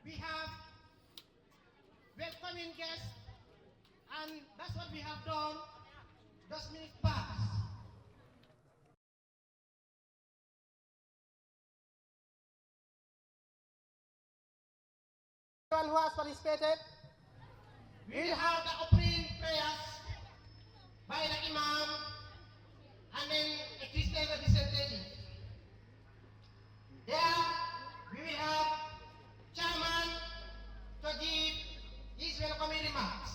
We have welcoming guests, and that's what we have done just minutes past. Everyone who has participated, we will have the opening prayers by the Imam and then a Christian representative. There we will have Chairman to give his welcoming remarks.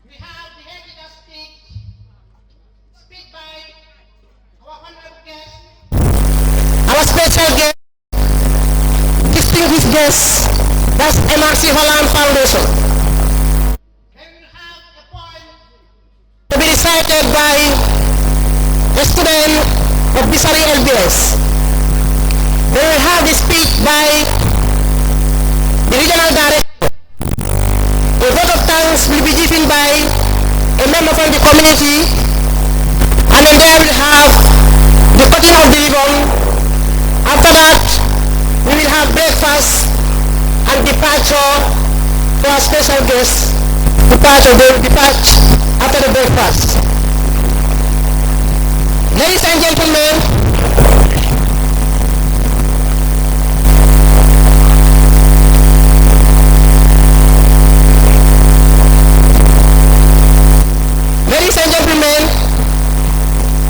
We have the heritage speech by our honorable guest, our special guest, distinguished guest, that's MRC Holland Foundation. Then we have a poem to be recited by a student of Bisari LBS. Then we have the speech by the regional director. A vote of thanks will be given by a member from the community, and then there will have the cutting of the ribbon. After that, we will have breakfast and departure for our special guests. They will depart after the breakfast. Ladies and gentlemen,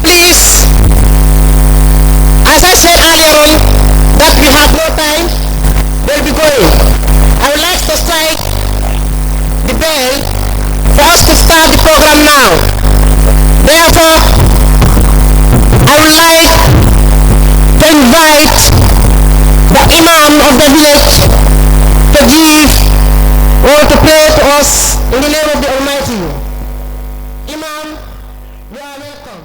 please, as I said earlier on, that we have no time, we'll be going. I would like to strike the bell for us to start the program now. Therefore, I would like to invite the Imam of the village to give or to pray to us in the name of the Almighty. Imam, you are welcome.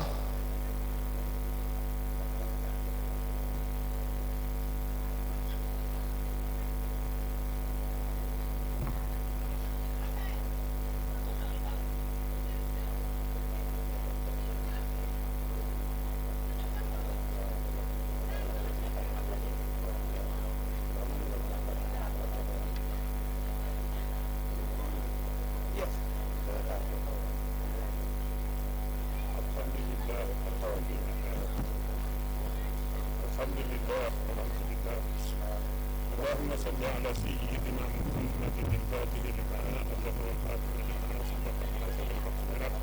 اللهم صل على سيدنا محمد الفاتح لما أغلق والخاتم لما سبق الناصر بالحق بالحق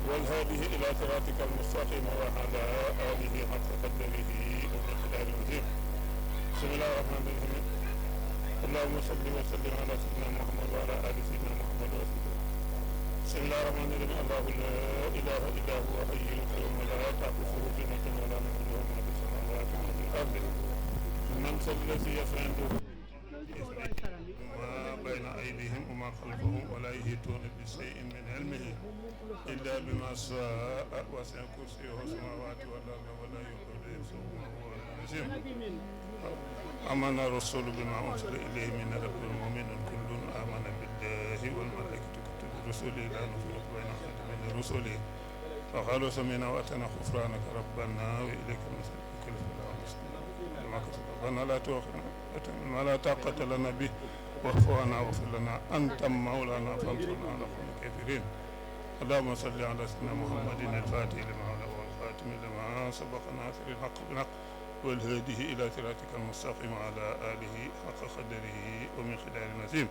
والهادي إلى صراطك المستقيم وعلى آله حق قدره ومقدار العظيم. بسم الله الرحمن الرحيم. اللهم صل وسلم على سيدنا محمد وعلى آل سيدنا محمد وسلم. بسم الله الرحمن الرحيم. الله لا إله إلا هو حي القيوم لا تأخذه سنة ولا نوم له ما في السماوات وما في الأرض. من الذي يفعل ما بين أيديهم ومن خلفهم ولا يحيطون بشيء من علمه إلا بما شاء وسع كرسيه السماوات والأرض ولا يؤوده حفظهما وهو العلي العظيم آمن الرسول بما أرسل إليه من ربه المؤمن كل آمن بالله والملائكة وكتب رسله لا نفرق بين أحد من رسله فقالوا سمعنا وأطعنا غفرانك ربنا وإليك المصير كل فلا مسلم لما كتب ربنا لا تؤاخذنا ما لا طاقة لنا به واعف عنا واغفر لنا أنت مولانا فانصرنا على القوم الكافرين اللهم صل على سيدنا محمد الفاتح لما أغلق والخاتم لما سبق ناصر الحق بالحق والهادي إلى صراطك المستقيم وعلى آله حق قدره ومقداره العظيم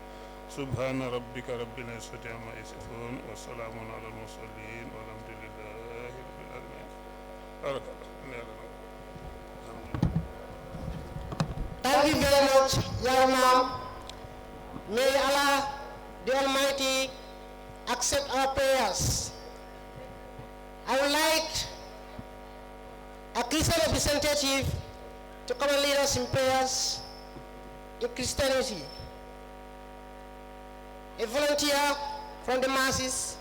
سبحان ربك رب العزة عما يصفون وسلام على المرسلين والحمد لله رب العالمين. بارك الله. Thank you very much, young man. May Allah, the Almighty, accept our prayers. I would like a Christian representative to come and lead us in prayers in Christianity. A volunteer from the masses,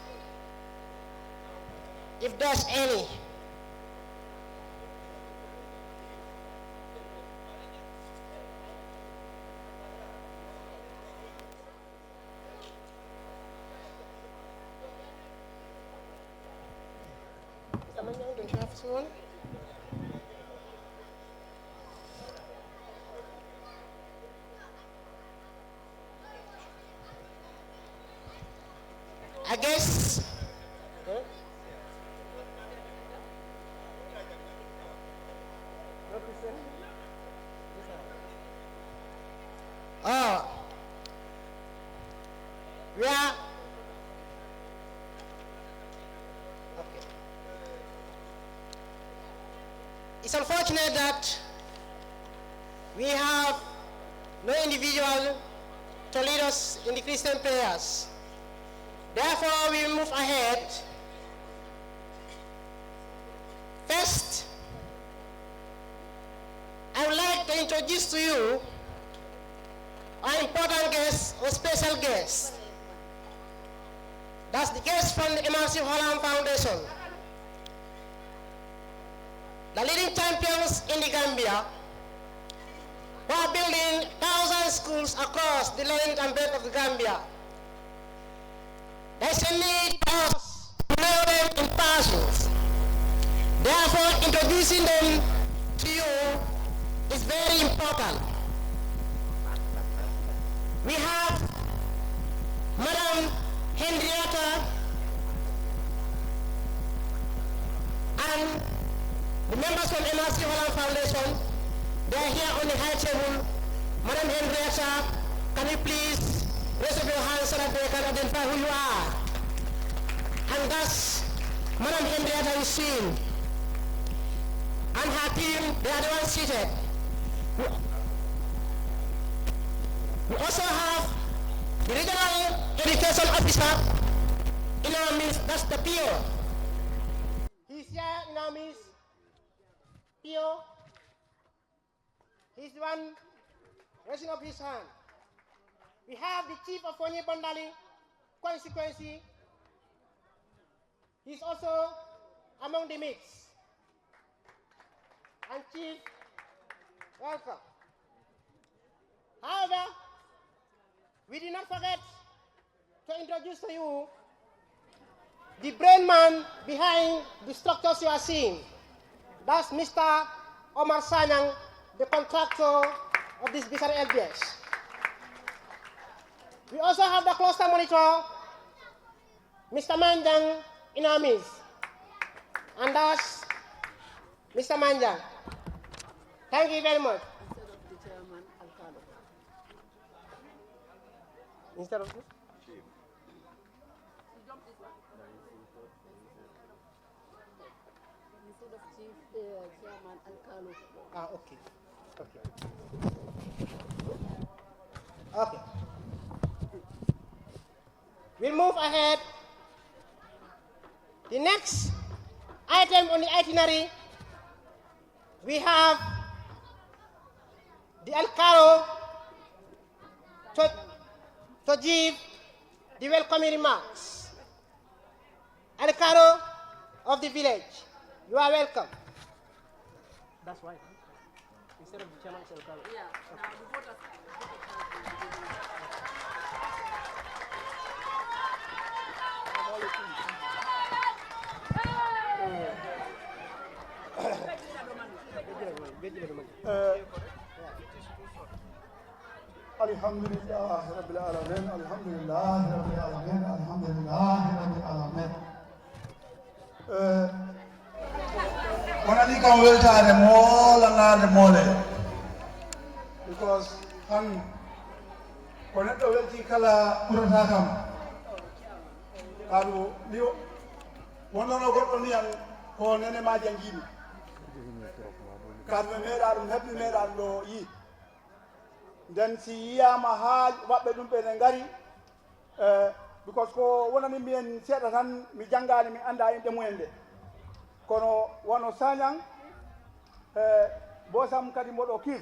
if there's any. Don't you have someone? I guess. Okay. Oh, yeah. Okay. It's unfortunate that we have no individual to lead us in the Christian prayers. Therefore, we move ahead. First, I would like to introduce to you our important guest or special guest. That's the guest from the MRC Holland Foundation. The leading champions in the Gambia who are building 1,000 schools across the length and breadth of the Gambia. There's a need for us to know them in person. Therefore, introducing them to you is very important. We have Madam Henrietta and the members from MRC Holland Foundation. They are here on the high table. Madam Henrietta, can you please raise up your hands so that they can identify who you are? And thus, Madam Henrietta is seen. And her team, they are the ones seated. We also have the Regional Education Officer in our midst, that's the PO. He's here in our midst. PO. He's the one raising up his hand. We have the Chief of Fonye Bandali constituency. He's also among the mix. And Chief, welcome. However, we did not forget to introduce to you the brain man behind the structures you are seeing. That's Mr. Omar Sanyang, the contractor of this Bisari LBS. We also have the cluster monitor, Mr. Manjang in our midst. And that's Mr. Manjang. Thank you very much. Instead of this? Instead of Chief Chairman Alcalo. Ah, okay. Okay. We'll move ahead. The next item on the itinerary, we have the Alcalo to give the welcoming remarks. El Caro of the village, you are welcome. That's why. Instead of the chairman, it's El Caro. Yeah. Now the voters. Alhamdulillah Rabbil Alamin, Alhamdulillah Rabbil Alamin, Alhamdulillah Rabbil Alamin. Wonani kam weltare molanade mole, because han ko neɗɗo welti kala ɓurata kam kaɗu ni wonnono goɗɗo niyan ko nene ma jangiɗi kaɗu ɓe meeɗa ɗum heɓɓi meeɗa ɗum ɗo yi nden si yiyama ha maɓɓe ɗum ɓe ne ngari because ko wonani mbiyen seeɗa tan mi janngani mi anda inɗe mumen nde kono wono sañang bosam kadi mboɗo kiif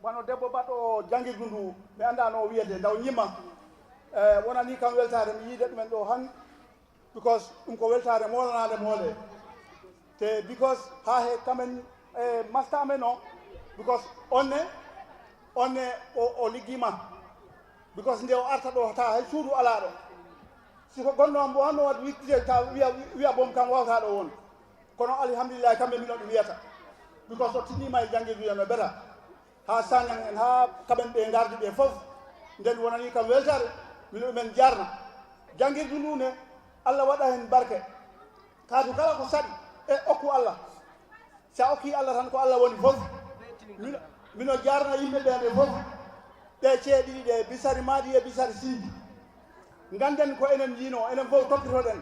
wono debbo baɗɗo jangirdu ndu mi anda no wiyete ndaw ñimma wonani kam weltare mi yiide ɗumen ɗo han because ɗum ko weltare molanade moole te because ha he kamen masta amen o because onne o liggima because nde o arta ɗo ta hay suudu ala ɗo siko gonno am bo hanno waɗi wittide ta wiya bom kam wawta ɗo won kono alhamdulillah kamɓe mino ɗum wiyata because o tinnima e jangirdu no beta ha sañang en ha kaɓen ɓe gardi ɓe fof nden wonani kam weltare mino ɗumen jarna jangirdu ndu ne Allah waɗa hen barke kaatu kala ko saɗi e okku Allah sa okki Allah tan ko Allah woni fof mino jarna yimɓe ɓe ɓe fof ɓe ceeɗiɗi ɗe Bisari Madi e Bisari Sidi ganden ko enen jino enen fof toppitoɗen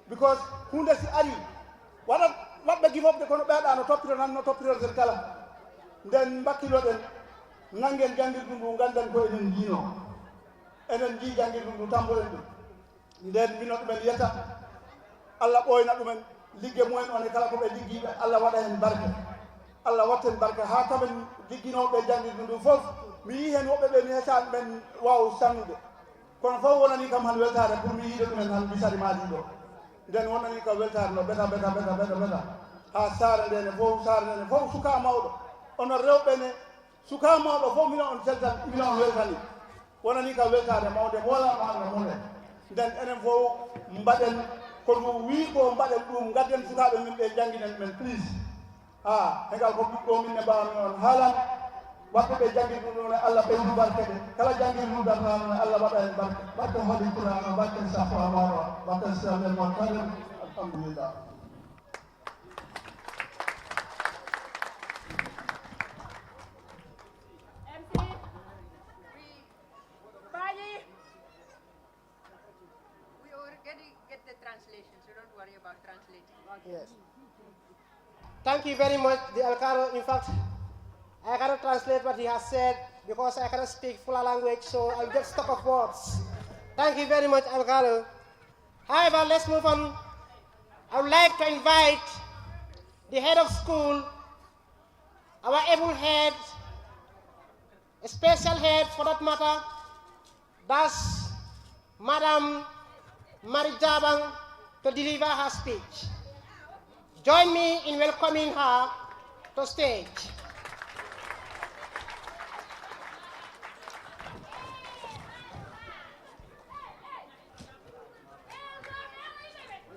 because hunde si ari waɗat waɓɓe gifofde kono ɓeeɗa no toppito tan no toppitoten kala nden bakkiloɗen nangen jangirdu ndu ganden ko enen jino enen ji jangirdu ndu tamboɗen ɗum nden mino ɗumen yetta Allah ɓoyna ɗumen ligge mumen one kala ko ɓe liggiɓe Allah waɗa hen barke Allah watten barke ha kamen ligginoɓe jangirdu ndu fof mi yi hen woɓɓe ɓe mi hesaɓe men waw sannude kono fof wonani kam han weltare pour mi yiide ɗumen han Bisari Madi ɗo nden wonani kam weltare no beta ha saare ndene fof suka mawɗo onon rewɓe ne suka mawɗo fof mino on celtan mino on weltani wonani kam weltare mawde molamaɗo mone nden enen fof mbaɗen ko ɗum wi ko mbaɗen ɗum gadden sukaɓe min ɓe jangguinen men please ha hegal ko ɗuɗɗo min ne mbawmi on haalan waɓɓe ɓe jangirdu ɗum ne Allah ɓeydu barke ɗe kala jangirdu darnano ne Allah waɗa hen barke barke hoɗi qur'ano barke safo amaro barke salel mon kaden alhamdulillah. Yes. Thank you very much, the Alcaro. In fact, I cannot translate what he has said because I cannot speak full language, so I'll get stuck of words. Thank you very much, Alcaro. However, let's move on. I would like to invite the head of school, our able head, a special head for that matter, that's Madam Madi to deliver her speech. Join me in welcoming her to stage.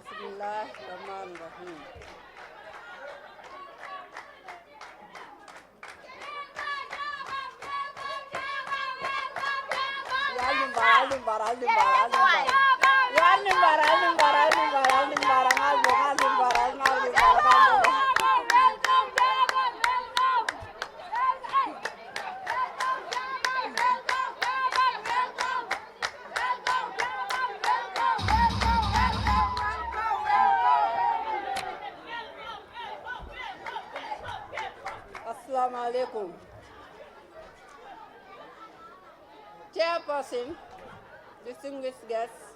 Bismillahirrahmanirrahim. Assalamu alaikum. Chairperson, distinguished guests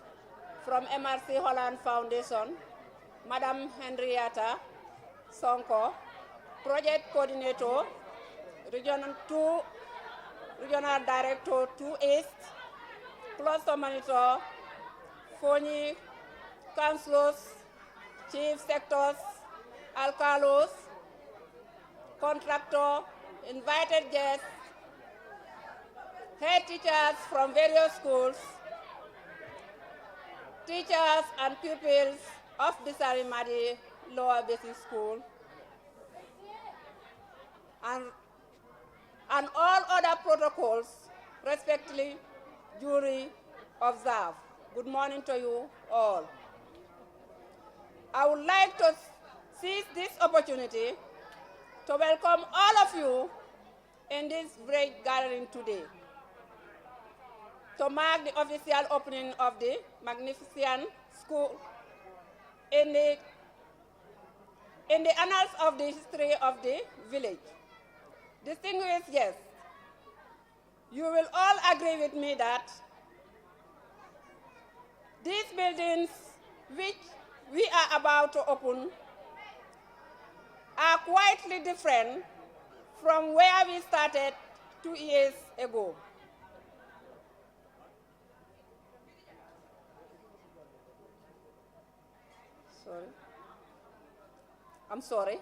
from MRC Holland Foundation, Madam Henrietta Sonko, Project Coordinator, Regional Director 2 East, cluster monitor, phony, councillors, chief sectors, alcalos, contractor, invited guests, head teachers from various schools, teachers and pupils of Bisari Madi Lower Basic School, and all other protocols respectively duly observed. Good morning to you all. I would like to seize this opportunity to welcome all of you in this great gathering today to mark the official opening of the magnificent school in the annals of the history of the village. Distinguished guests, you will all agree with me that these buildings which we are about to open are quite different from where we started 2 years ago. I'm sorry.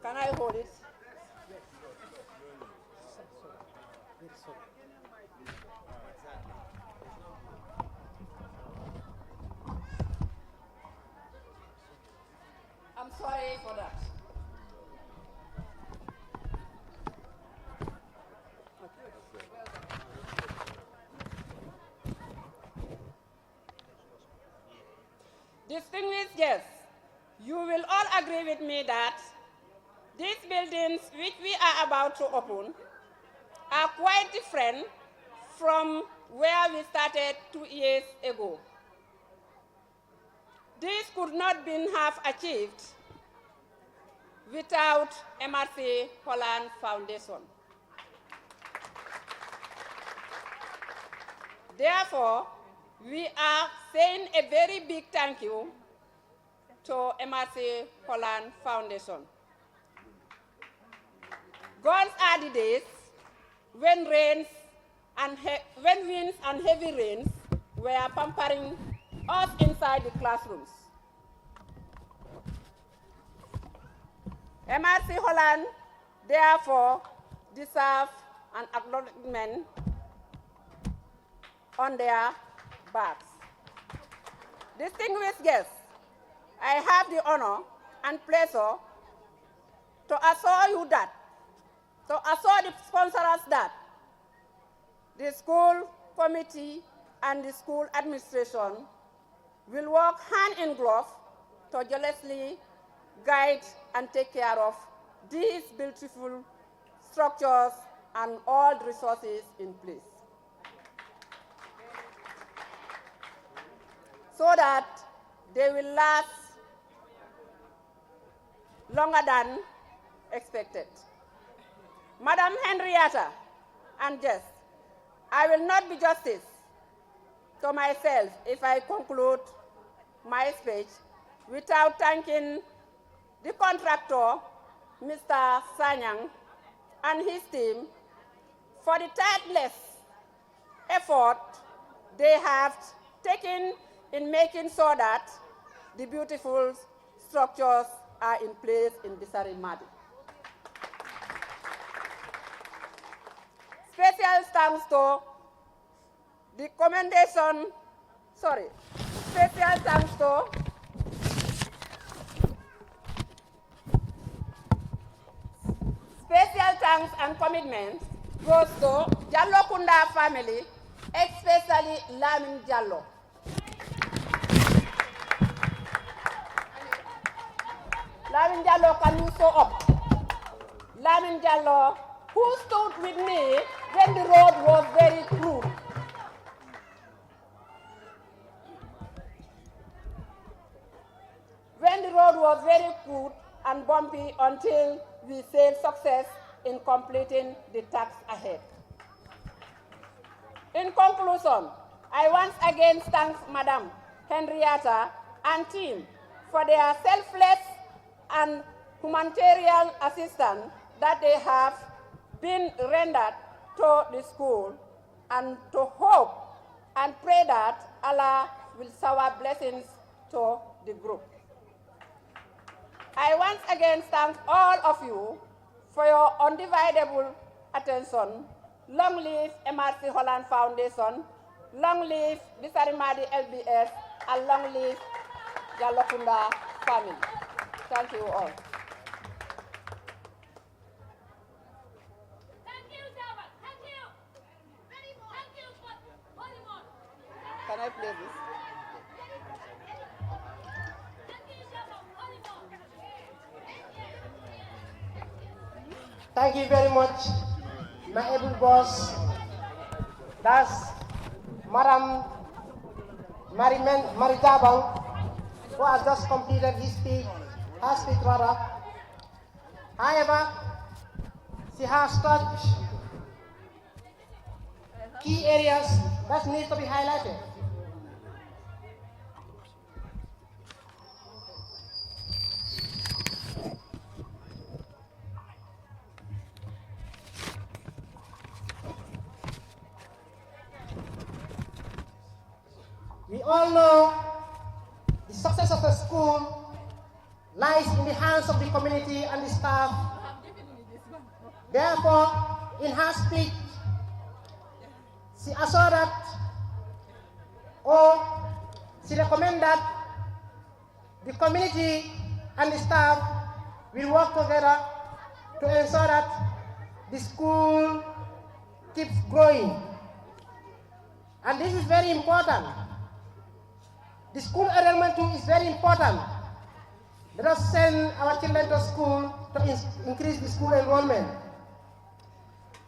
Can I hold it? I'm sorry for that. Distinguished guests, you will all agree with me that these buildings which we are about to open are quite different from where we started 2 years ago. This could not have been achieved without MRC Holland Foundation. Therefore, we are saying a very big thank you to MRC Holland Foundation. Gone are the days when winds and heavy rains were pampering us inside the classrooms. MRC Holland, therefore, deserves an acknowledgement on their backs. Distinguished guests, I have the honor and pleasure to assure you that, to assure the sponsors that the school committee and the school administration will work hand in glove to jealously guide and take care of these beautiful structures and all the resources in place, so that they will last longer than expected. Madam Henrietta and Jess, I will not be justice to myself if I conclude my speech without thanking the contractor, Mr. Sanyang, and his team for the tireless effort they have taken in making sure that the beautiful structures are in place in Bisari Madi. Special thanks to the commendation, special thanks to special thanks and commitment goes to Jallo Kunda family, especially Lamin Jallo. Lamin Jallo, can you show up? Lamin Jallo, who stood with me when the road was very crude. When the road was very crude and bumpy until we saw success in completing the task ahead. In conclusion, I once again thank Madam Henrietta and team for their selfless and humanitarian assistance that they have been rendered to the school, and to hope and pray that Allah will shower blessings to the group. I once again thank all of you for your undivided attention. Long live MRC Holland Foundation, long live Bisari Madi LBS, and long live Jalokunda family. Thank you all. Can I play this? Thank you very much, my able boss. That's Madam Mari Tabang, who has just completed his speech, her speech rather. However, she has touched key areas that need to be highlighted. We all know the success of a school lies in the hands of the community and the staff. Therefore, in her speech, she assured that, or she recommended that the community and the staff will work together to ensure that the school keeps growing. And this is very important. The school enrollment too is very important. Let us send our children to school to increase the school enrollment.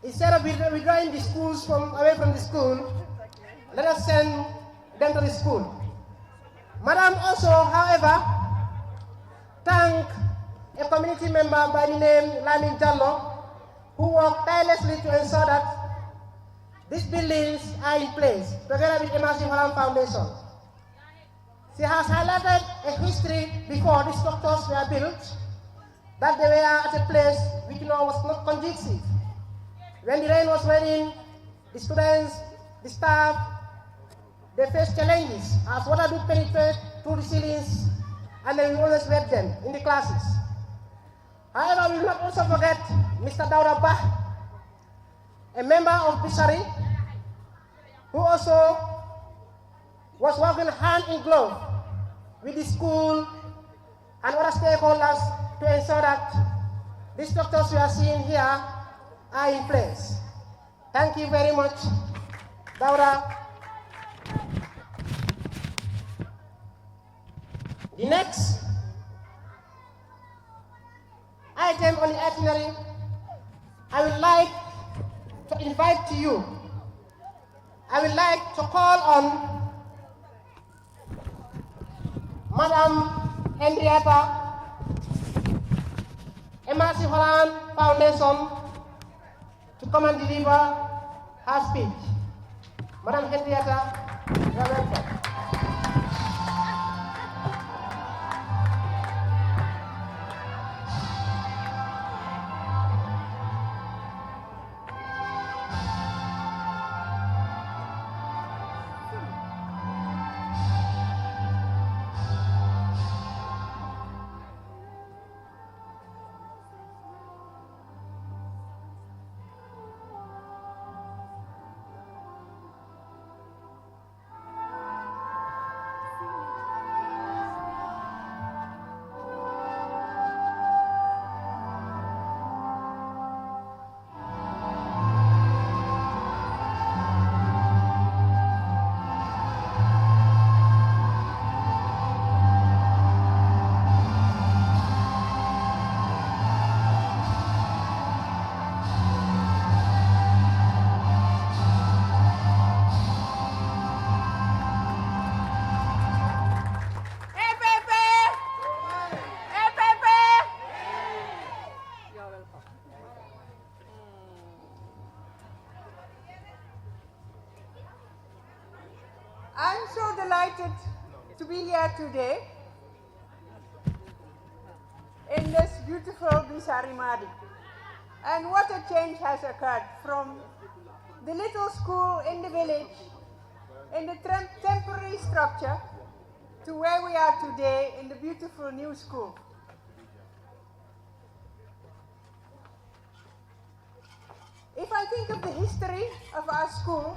Instead of withdrawing the schools away from the school, let us send them to the school. Madam also, however, thanked a community member by the name Lamin Jallo, who worked tirelessly to ensure that these buildings are in place, together with MRC Holland Foundation. She has highlighted a history before these structures were built, that they were at a place which was not conducive. When the rain was raining, the students, the staff, they faced challenges as water would penetrate through the ceilings, and they will always wet them in the classes. However, we will not also forget Mr. Daura Bah, a member of Bisari, who also was working hand in glove with the school and other stakeholders to ensure that the structures we are seeing here are in place. Thank you very much, Daura. The next item on the itinerary, I would like to invite to you. I would like to call on Madam Henrietta, MRC Holland Foundation, to come and deliver her speech. Madam Henrietta, you are welcome. I'm so delighted to be here today in this beautiful Bisari Madi. And what a change has occurred from the little school in the village, in the temporary structure, to where we are today in the beautiful new school. If I think of the history of our school,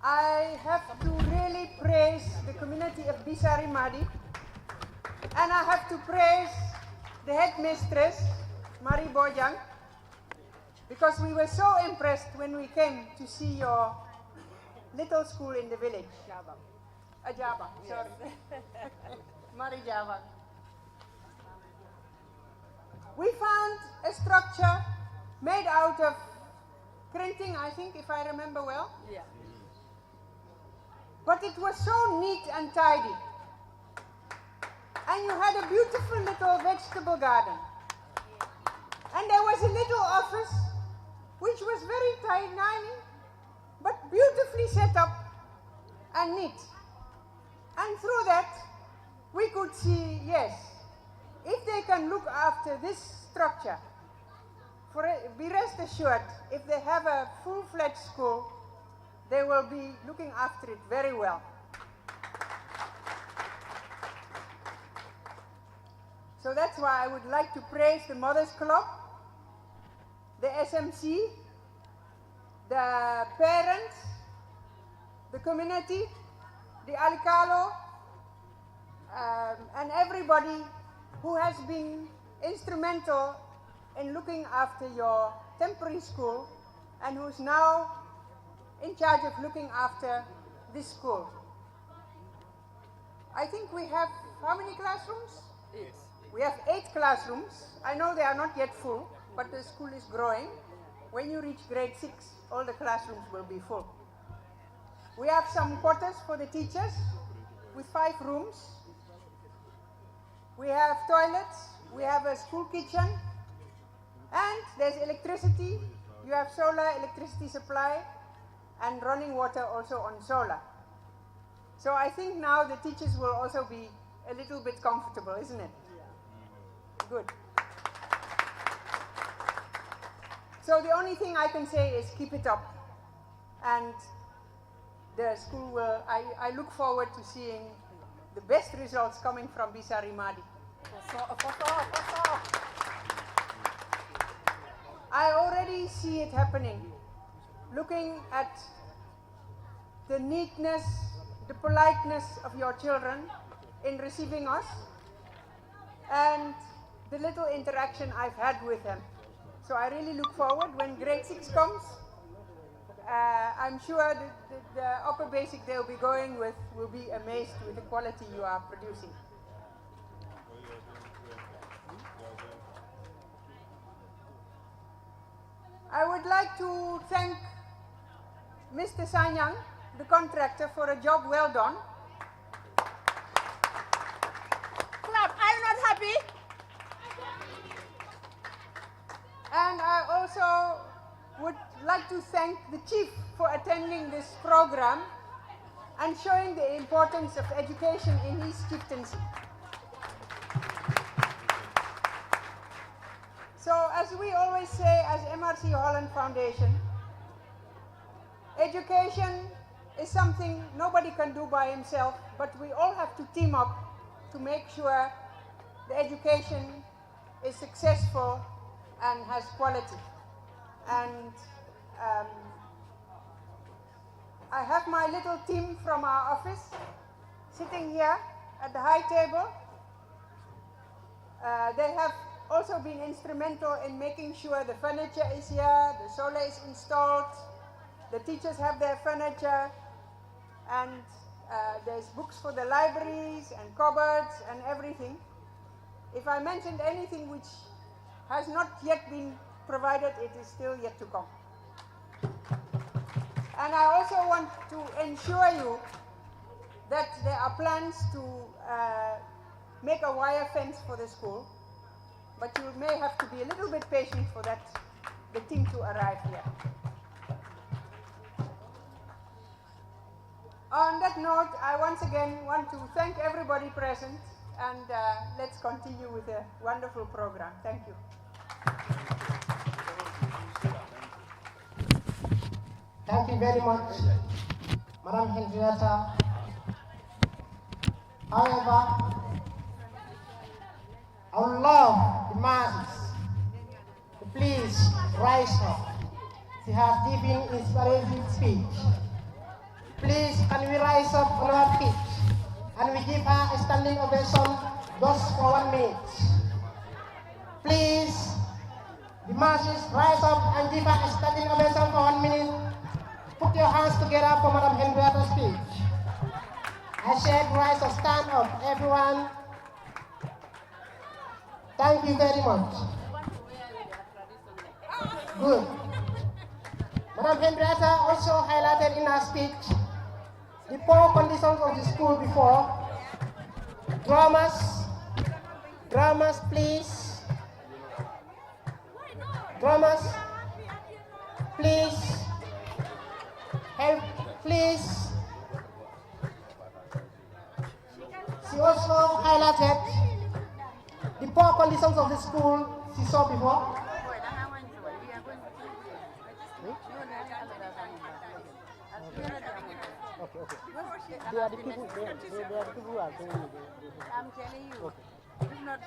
I have to really praise the community of Bisari Madi, and I have to praise the headmistress, Marie Bojang, because we were so impressed when we came to see your little school in the village. Java, sorry. Marie Java. We found a structure made out of printing, I think, if I remember well. Yeah. But it was so neat and tidy. And you had a beautiful little vegetable garden. And there was a little office, which was very tiny, but beautifully set up and neat. And through that, we could see, yes, if they can look after this structure, be rest assured, if they have a full-fledged school, they will be looking after it very well. So that's why I would like to praise the Mothers Club, the SMC, the parents, the community, the Alikalo, and everybody who has been instrumental in looking after your temporary school and who's now in charge of looking after this school. I think we have how many classrooms? Yes. We have 8 classrooms. I know they are not yet full, but the school is growing. When you reach grade 6, all the classrooms will be full. We have some quarters for the teachers with 5 rooms. We have toilets, we have a school kitchen, and there's electricity. You have solar electricity supply and running water also on solar. So I think now the teachers will also be a little bit comfortable, isn't it? Good. So the only thing I can say is keep it up. And the school will, I look forward to seeing the best results coming from Bisari Madi. I already see it happening. Looking at the neatness, the politeness of your children in receiving us, and the little interaction I've had with them. So I really look forward when grade 6 comes. I'm sure the upper basic they'll be going with will be amazed with the quality you are producing. I would like to thank Mr. Sanyang, the contractor, for a job well done. Clap, are you not happy? And I also would like to thank the chief for attending this program and showing the importance of education in his chieftaincy. So as we always say as MRC Holland Foundation, education is something nobody can do by himself, but we all have to team up to make sure the education is successful and has quality. And I have my little team from our office sitting here at the high table. They have also been instrumental in making sure the furniture is here, the solar is installed, the teachers have their furniture, and there's books for the libraries and cupboards and everything. If I mentioned anything which has not yet been provided, it is still yet to come. And I also want to ensure you that there are plans to make a wire fence for the school, but you may have to be a little bit patient for that, the team to arrive here. On that note, I once again want to thank everybody present, and let's continue with a wonderful program. Thank you. Thank you very much, Madam Henrietta. However, I would love the masses to please rise up. She has given inspiring speech. Please, can we rise up on our feet and we give her a standing ovation just for 1 minute. Please, the masses, rise up and give her a standing ovation for 1 minute. Put your hands together for Madam Henrietta's speech. I said rise up, stand up, everyone. Thank you very much. Good. Madam Henrietta also highlighted in her speech the poor conditions of the school before. Drummers, please. Drummers, please. Help, please. She also highlighted the poor conditions of the school she saw before. Okay. They are the people who are doing it. I'm telling you. Okay. If not,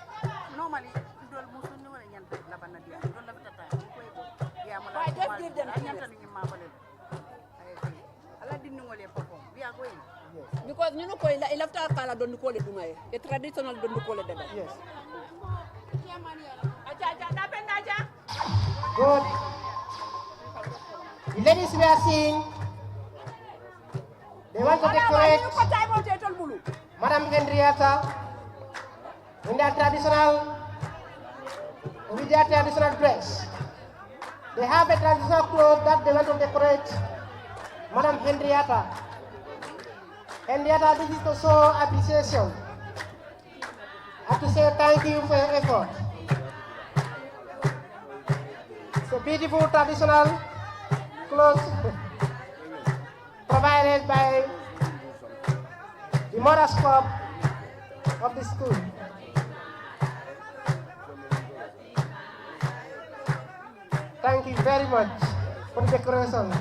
normally, I just give them we are going. Yes. Because you know, I left our color don't call it a traditional don't call it. Yes. Good. The ladies we are seeing, they want to decorate Madam Henrietta in their traditional dress. They have a traditional clothes that they want to decorate Madam Henrietta. Henrietta, this is to show appreciation. I have to say thank you for your effort. It's a beautiful traditional clothes provided by the Mothers Club of the school. Thank you very much for the decoration.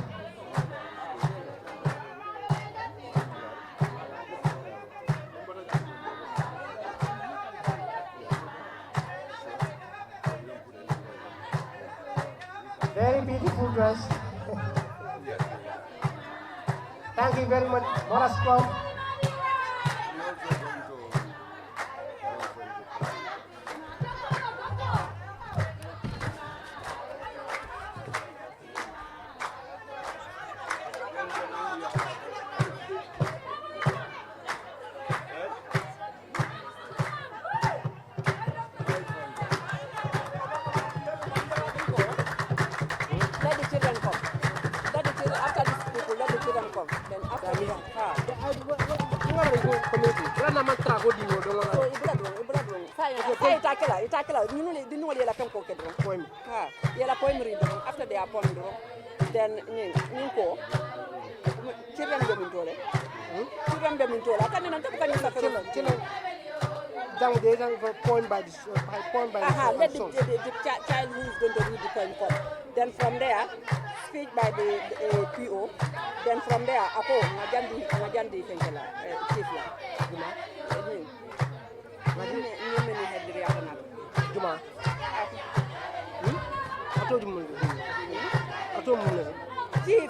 Very beautiful dress. Thank you very much, Mothers Club. After they are poem, then Ninko, children them into it. Children them into it. I can't Point by the let the child who is going to read the poem come. Then from there, speech by the PO. Then from there, Apo, Majandi Fenkela, Chifla. Juma. I told you. Chief.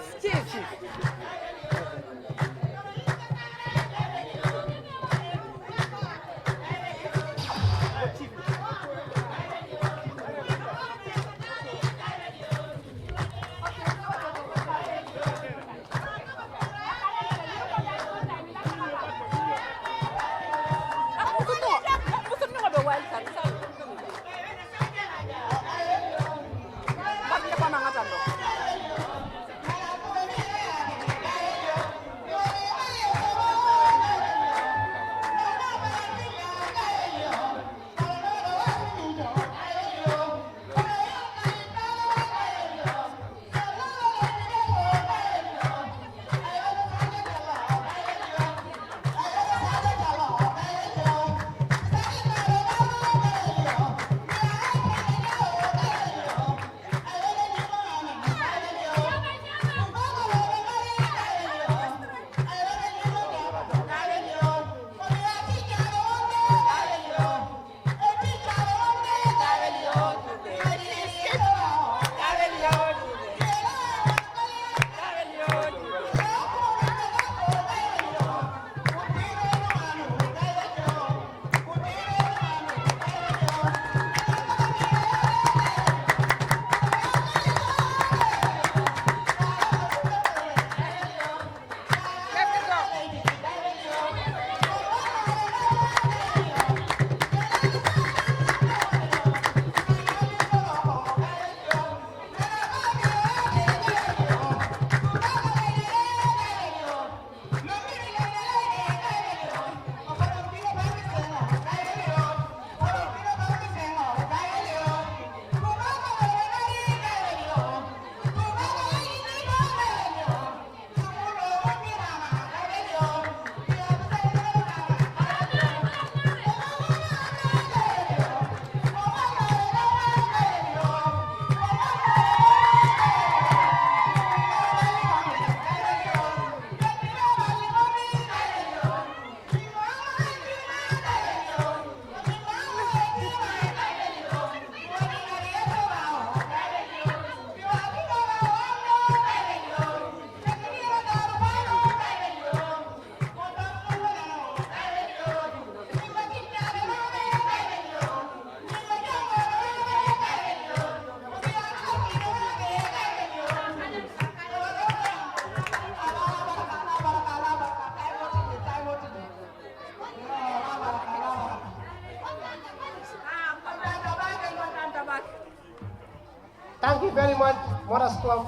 Mothers Club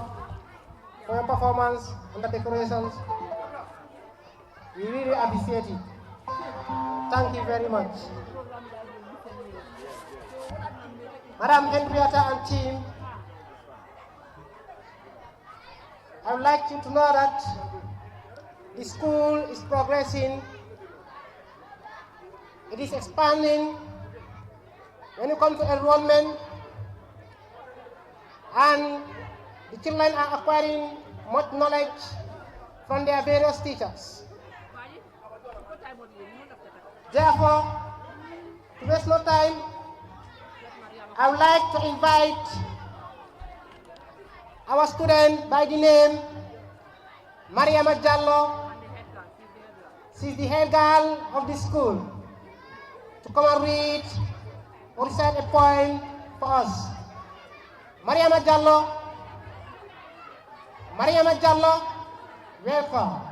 for your performance and the decorations. We really appreciate it. Thank you very much. Madam Henrietta and team, I would like you to know that the school is progressing. It is expanding when you come to enrollment, and the children are acquiring much knowledge from their various teachers. Therefore, to waste no time, I would like to invite our student by the name Mariama Jallo. She's the head girl of the school, to come and read or recite a poem for us. Mariama Jallo, welcome.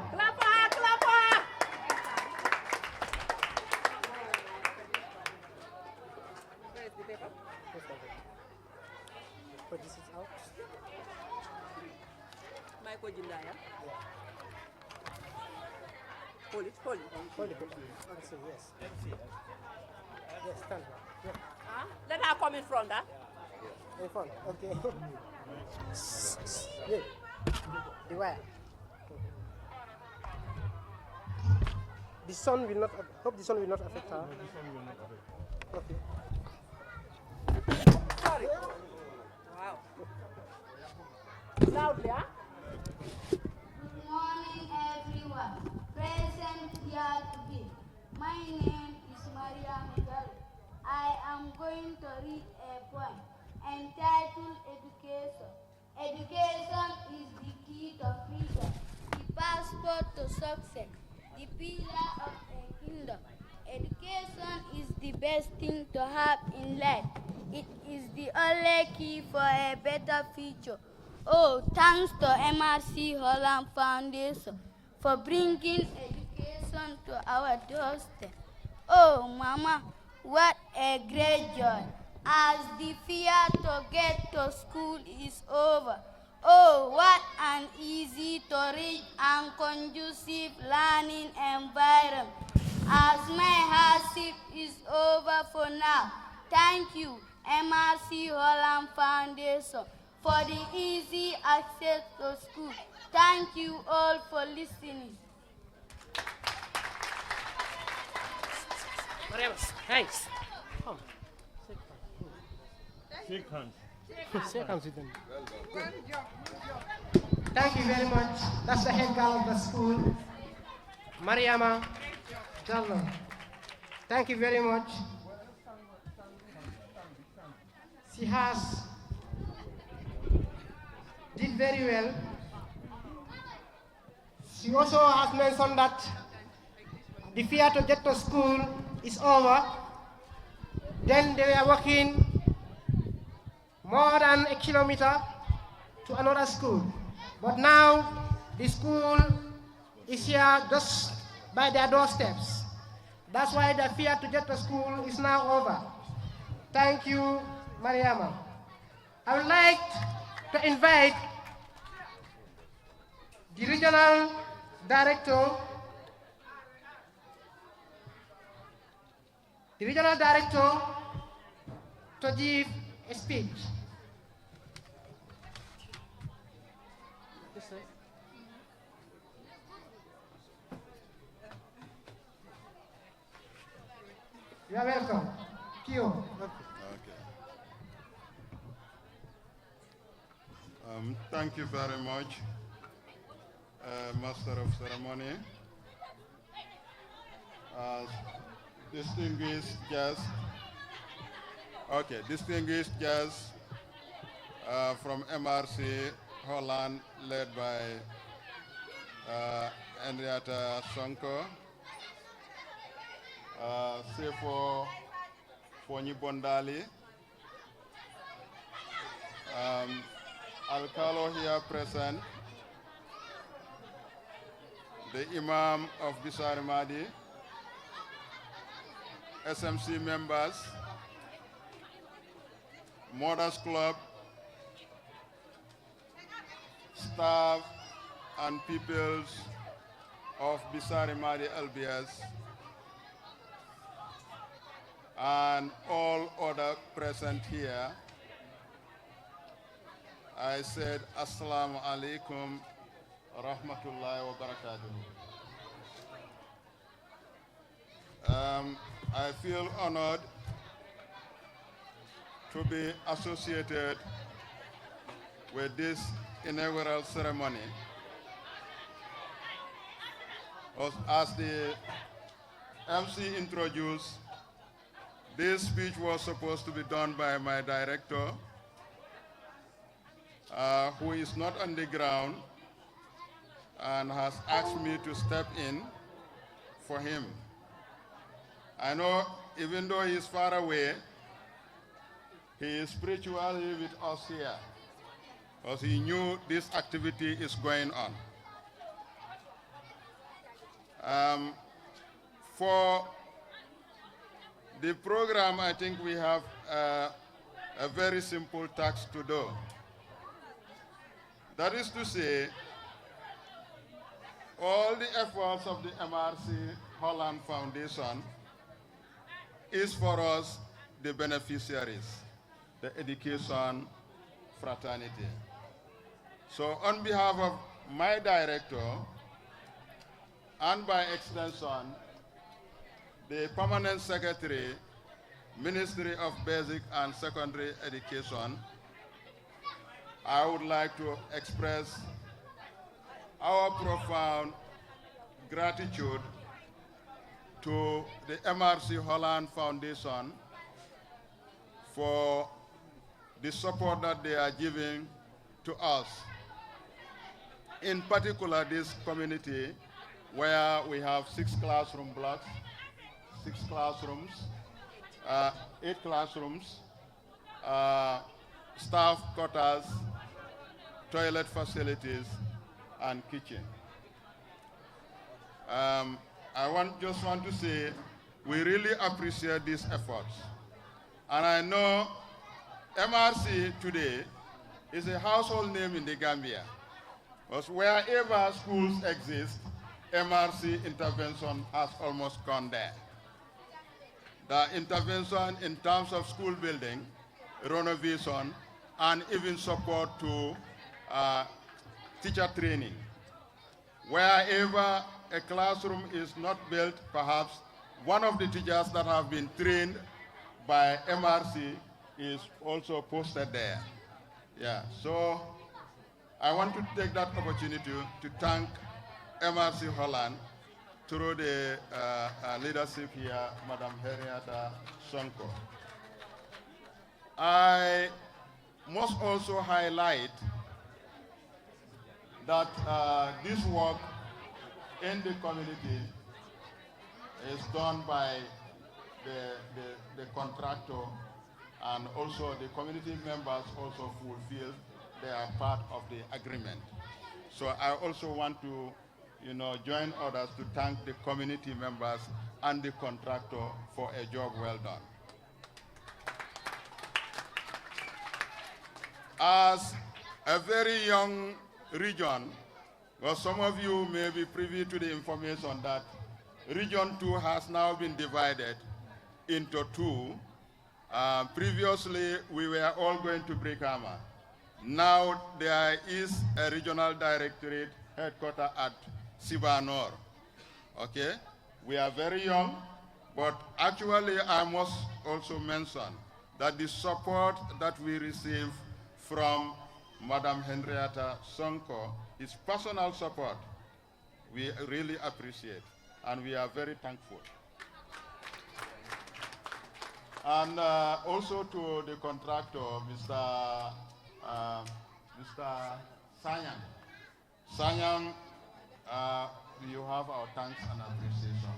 But this is out. Michael Jindaya. Hold it. Hold it. Yes. Yes, stand. Yeah. Let her come in front, huh? In front, okay. Yeah. The wire. The sun will not, hope the sun will not affect her. Okay. Sorry. Wow. Loudly, huh? Good morning, everyone. Present here today. My name is Maria Miguel. I am going to read a poem entitled Education. Education is the key to freedom, the passport to success, the pillar of a kingdom. Education is the best thing to have in life. It is the only key for a better future. Oh, thanks to MRC Holland Foundation for bringing education to our doorstep. Oh, Mama, what a great joy as the fear to get to school is over. Oh, what an easy to reach and conducive learning environment as my hardship is over for now. Thank you, MRC Holland Foundation, for the easy access to school. Thank you all for listening. Thanks. Come. Shake hands with them. Thank you very much. That's the head girl of the school, Mariama Jallo. Thank you very much. She has did very well. She also has mentioned that the fear to get to school is over. Then they are walking more than a kilometer to another school. But now the school is here just by their doorsteps. That's why the fear to get to school is now over. Thank you, Mariama. I would like to invite the regional director to give a speech. You are welcome. Kyo. Thank you very much, Master of Ceremony. Distinguished guests from MRC Holland, led by Henrietta Sonko, Sefo Fonyi Bondali, Alcalo here present, the Imam of Bisari Madi, SMC members, Mothers Club, staff and peoples of Bisari Madi LBS, and all other present here, I said Assalamu alaikum rahmatullahi wa barakatuh. I feel honored to be associated with this inaugural ceremony. As the MC introduced, this speech was supposed to be done by my director, who is not on the ground and has asked me to step in for him. I know even though he is far away, he is spiritually with us here, because he knew this activity is going on. For the program, I think we have a very simple task to do. That is to say, all the efforts of the MRC Holland Foundation is for us, the beneficiaries, the education fraternity. So on behalf of my director, and by extension, the Permanent Secretary, Ministry of Basic and Secondary Education, I would like to express our profound gratitude to the MRC Holland Foundation for the support that they are giving to us. In particular, this community where we have 6 classroom blocks, 6 classrooms, 8 classrooms, staff quarters, toilet facilities, and kitchen. I just want to say we really appreciate these efforts. And I know MRC today is a household name in the Gambia, because wherever schools exist, MRC intervention has almost gone there. The intervention in terms of school building, renovation, and even support to teacher training. Wherever a classroom is not built, perhaps one of the teachers that have been trained by MRC is also posted there. Yeah, so I want to take that opportunity to thank MRC Holland through the leadership here, Madam Henrietta Sonko. I must also highlight that this work in the community is done by the contractor, and also the community members also fulfill their part of the agreement. So I also want to join others to thank the community members and the contractor for a job well done. As a very young region, well, some of you may be privy to the information that Region 2 has now been divided into 2. Previously, we were all going to Brikama. Now there is a regional directorate headquartered at Sibanor. Okay? We are very young, but actually I must also mention that the support that we receive from Madam Henrietta Sonko is personal support. We really appreciate, and we are very thankful. And also to the contractor, Mr. Sanyang. Sanyang, you have our thanks and appreciation,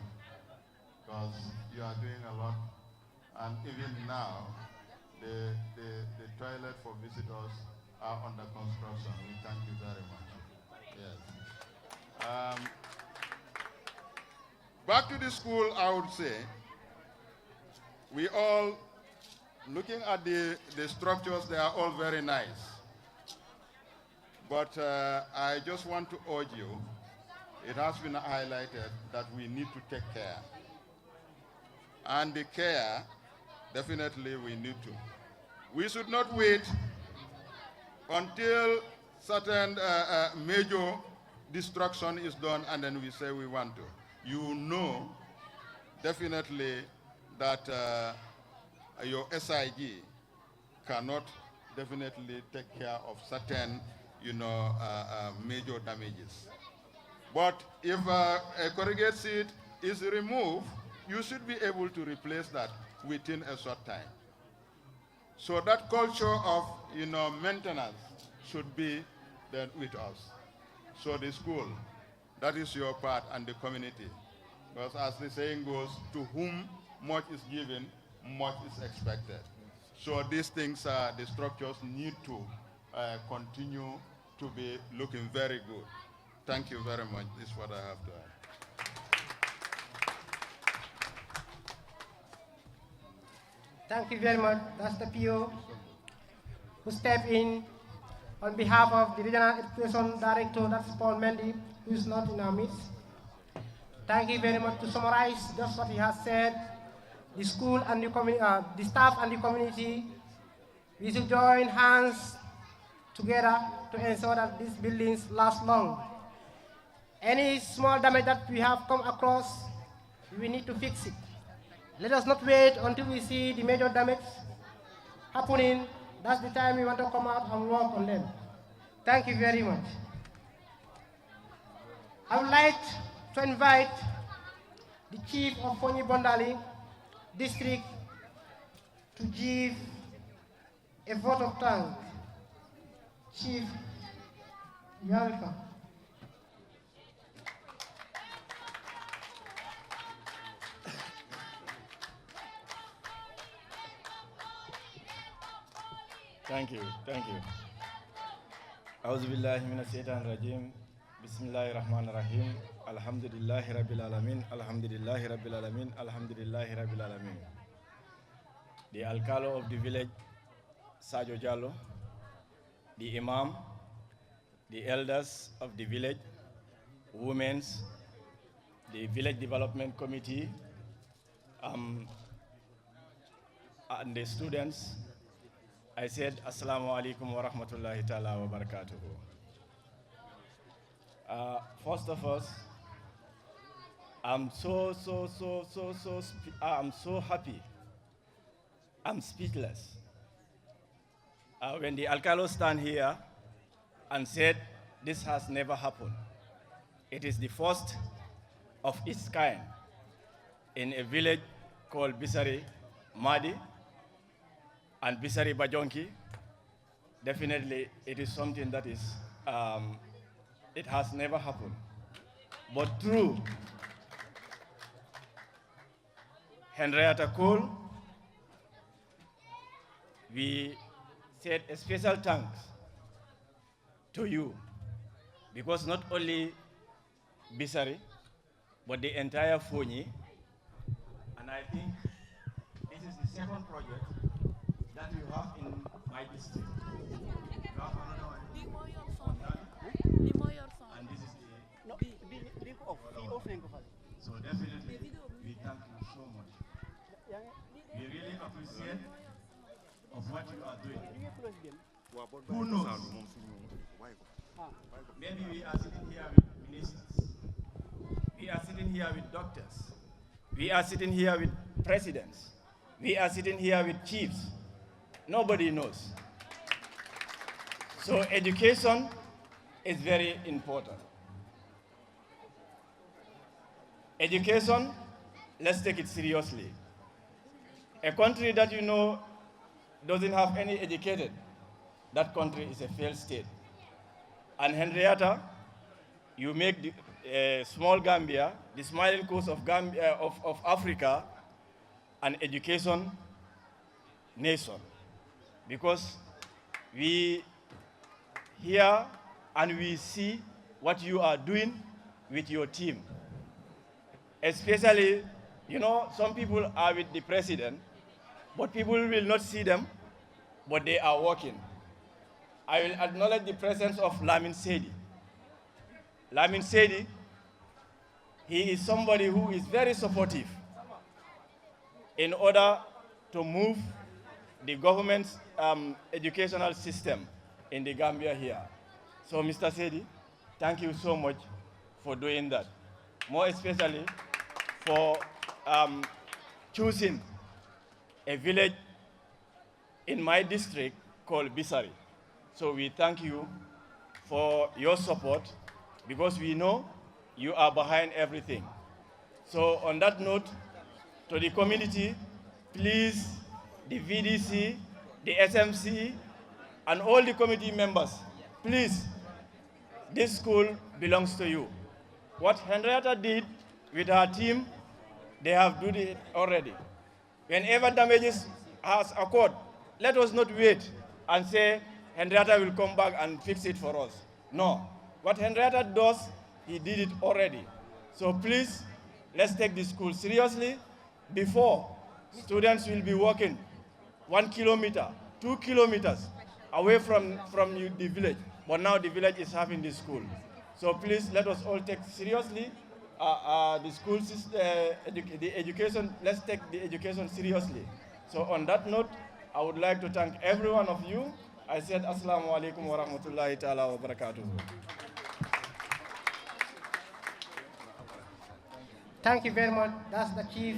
because you are doing a lot. And even now, the toilet for visitors are under construction. We thank you very much. Yes. Back to the school, I would say, we all, looking at the structures, they are all very nice. But I just want to urge you, it has been highlighted that we need to take care. And the care, definitely we need to. We should not wait until certain major destruction is done and then we say we want to. You know definitely that your SIG cannot definitely take care of certain, major damages. But if a corrugate seat is removed, you should be able to replace that within a short time. So that culture of, maintenance should be then with us. So the school, that is your part, and the community. Because as the saying goes, to whom much is given, much is expected. So these things, the structures need to continue to be looking very good. Thank you very much. This is what I have to add. Thank you very much. That's the PO who stepped in on behalf of the Regional Education Director, that's Paul Mendy, who is not in our midst. Thank you very much. To summarize just what he has said, the school and the staff and the community, we should join hands together to ensure that these buildings last long. Any small damage that we have come across, we need to fix it. Let us not wait until we see the major damage happening. That's the time we want to come out and work on them. Thank you very much. I would like to invite the Chief of Fonyi Bondali District to give a vote of thanks. Chief, you are welcome. Thank you. A'udhu billahi minash shaitanir rajim. Bismillahir rahmanir rahim. Alhamdulillahi rabbil alamin. Alhamdulillahi rabbil alamin. Alhamdulillahi rabbil alamin. The Alcalo of the village, Sajo Jallo, the Imam, the elders of the village, women's, the village development committee, and the students, I said, Assalamu alaikum wa rahmatullahi ta'ala wa barakatuhu. First of all, I'm so happy. I'm speechless. When the Alcalo stand here and said, this has never happened. It is the first of its kind in a village called Bisari, Madi, and Bisari Bajonki. Definitely, it is something that is, it has never happened. But through Henrietta Cole, we said a special thanks to you, because not only Bisari, but the entire Fonyi, and I think this is the second project that you have in my district. You have another one. And this is the... So definitely, we thank you so much. We really appreciate of what you are doing. Who knows? Maybe we are sitting here with ministers. We are sitting here with doctors. We are sitting here with presidents. We are sitting here with chiefs. Nobody knows. So education is very important. Education, let's take it seriously. A country that you know doesn't have any educated, that country is a failed state. And Henrietta, you make the small Gambia, the smiling coast of Gambia, of Africa, an education nation. Because we hear and we see what you are doing with your team. Especially, you know, some people are with the president, but people will not see them, but they are working. I will acknowledge the presence of Lamin Sedi. Lamin Sedi, he is somebody who is very supportive in order to move the government's educational system in the Gambia here. So, Mr. Sedi, thank you so much for doing that. More especially for choosing a village in my district called Bisari. So we thank you for your support because we know you are behind everything. So on that note, to the community, please, the VDC, the SMC, and all the committee members, please, this school belongs to you. What Henrietta did with her team, they have done it already. Whenever damages has occurred, let us not wait and say Henrietta will come back and fix it for us. No. What Henrietta does, he did it already. So please, let's take the school seriously. Before, students will be walking 1 kilometer, 2 kilometers away from the village. But now the village is having the school. So please, let us all take seriously the school system, the education. Let's take the education seriously. So on that note, I would like to thank every one of you. I said Assalamu alaikum wa rahmatullahi ta'ala wa barakatuh. Thank you very much. That's the Chief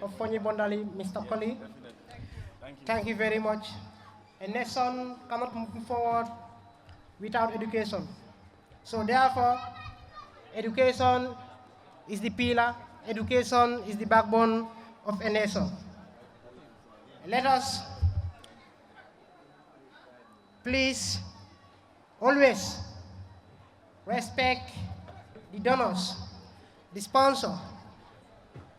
of Fonyi Bondali, Mr. Koli. Thank you very much. A nation cannot move forward without education. So therefore, education is the pillar, education is the backbone of a nation. Let us please always respect the donors, the sponsors,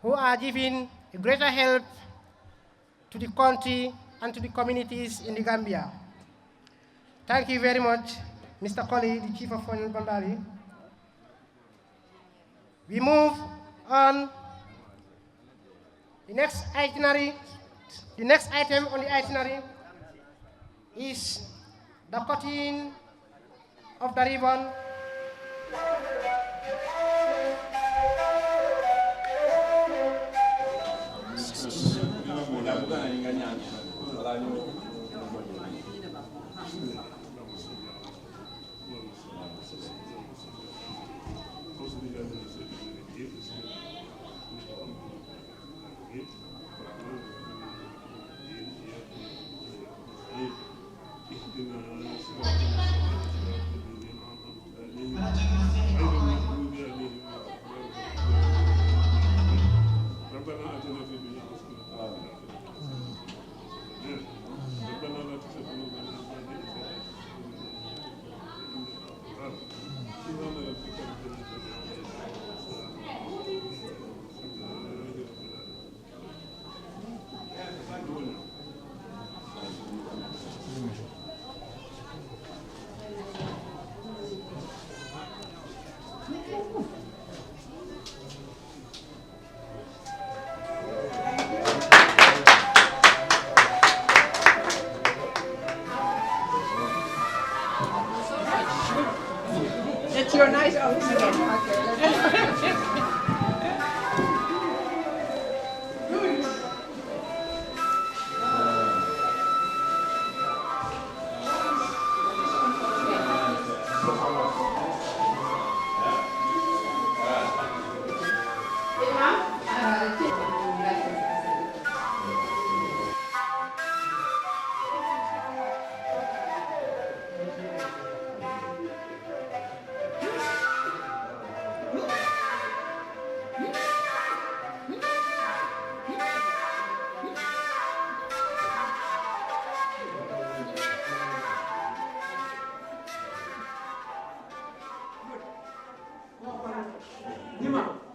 who are giving a greater help to the country and to the communities in the Gambia. Thank you very much, Mr. Koli, the Chief of Fonyi Bondali. We move on. The next item on the itinerary is the cutting of the ribbon. It's your night out again. Nima.